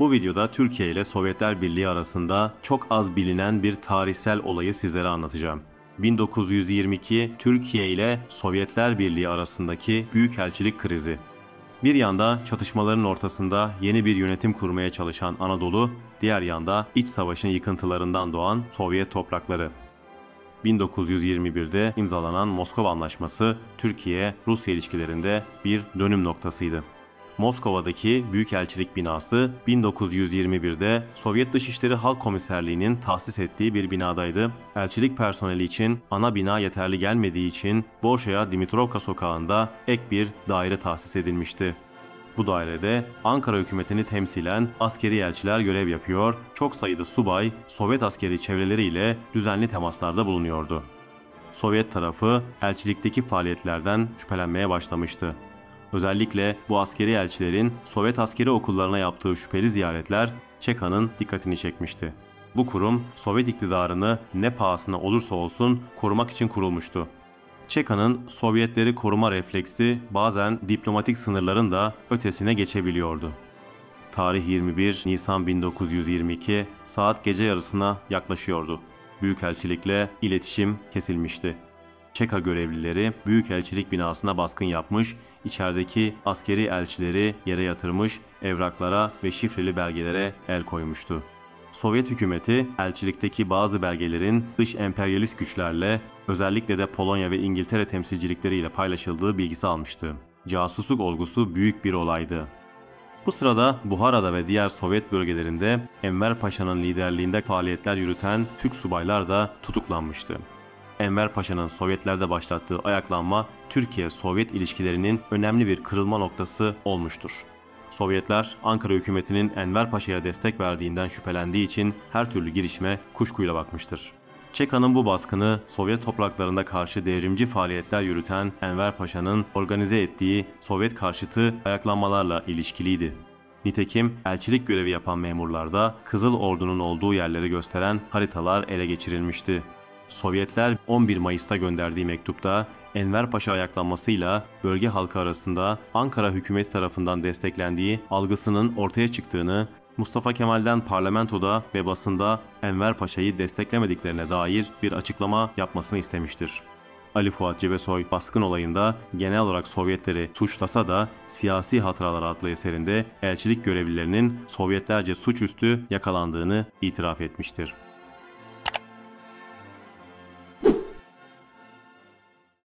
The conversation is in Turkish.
Bu videoda Türkiye ile Sovyetler Birliği arasında çok az bilinen bir tarihsel olayı sizlere anlatacağım. 1922 Türkiye ile Sovyetler Birliği arasındaki büyükelçilik krizi. Bir yanda çatışmaların ortasında yeni bir yönetim kurmaya çalışan Anadolu, diğer yanda iç savaşın yıkıntılarından doğan Sovyet toprakları. 1921'de imzalanan Moskova Anlaşması Türkiye-Rusya ilişkilerinde bir dönüm noktasıydı. Moskova'daki Büyükelçilik binası 1921'de Sovyet Dışişleri Halk Komiserliği'nin tahsis ettiği bir binadaydı. Elçilik personeli için ana bina yeterli gelmediği için Bolşoya Dimitrovka sokağında ek bir daire tahsis edilmişti. Bu dairede Ankara hükümetini temsilen askeri elçiler görev yapıyor, çok sayıda subay Sovyet askeri çevreleriyle düzenli temaslarda bulunuyordu. Sovyet tarafı elçilikteki faaliyetlerden şüphelenmeye başlamıştı. Özellikle bu askeri elçilerin Sovyet askeri okullarına yaptığı şüpheli ziyaretler ÇEKA'nın dikkatini çekmişti. Bu kurum Sovyet iktidarını ne pahasına olursa olsun korumak için kurulmuştu. ÇEKA'nın Sovyetleri koruma refleksi bazen diplomatik sınırların da ötesine geçebiliyordu. Tarih 21 Nisan 1922, saat gece yarısına yaklaşıyordu. Büyükelçilikle iletişim kesilmişti. ÇEKA görevlileri Büyükelçilik binasına baskın yapmış, içerideki askeri elçileri yere yatırmış, evraklara ve şifreli belgelere el koymuştu. Sovyet hükümeti elçilikteki bazı belgelerin dış emperyalist güçlerle, özellikle de Polonya ve İngiltere temsilcilikleriyle paylaşıldığı bilgisi almıştı. Casusluk olgusu büyük bir olaydı. Bu sırada Buhara'da ve diğer Sovyet bölgelerinde Enver Paşa'nın liderliğinde faaliyetler yürüten Türk subaylar da tutuklanmıştı. Enver Paşa'nın Sovyetlerde başlattığı ayaklanma Türkiye-Sovyet ilişkilerinin önemli bir kırılma noktası olmuştur. Sovyetler Ankara hükümetinin Enver Paşa'ya destek verdiğinden şüphelendiği için her türlü girişime kuşkuyla bakmıştır. ÇEKA'nın bu baskını Sovyet topraklarında karşı devrimci faaliyetler yürüten Enver Paşa'nın organize ettiği Sovyet karşıtı ayaklanmalarla ilişkiliydi. Nitekim elçilik görevi yapan memurlarda Kızıl Ordu'nun olduğu yerleri gösteren haritalar ele geçirilmişti. Sovyetler 11 Mayıs'ta gönderdiği mektupta Enver Paşa ayaklanmasıyla bölge halkı arasında Ankara hükümeti tarafından desteklendiği algısının ortaya çıktığını, Mustafa Kemal'den parlamentoda ve basında Enver Paşa'yı desteklemediklerine dair bir açıklama yapmasını istemiştir. Ali Fuat Cebesoy baskın olayında genel olarak Sovyetleri suçlasa da Siyasi Hatıralar adlı eserinde elçilik görevlilerinin Sovyetlerce suçüstü yakalandığını itiraf etmiştir.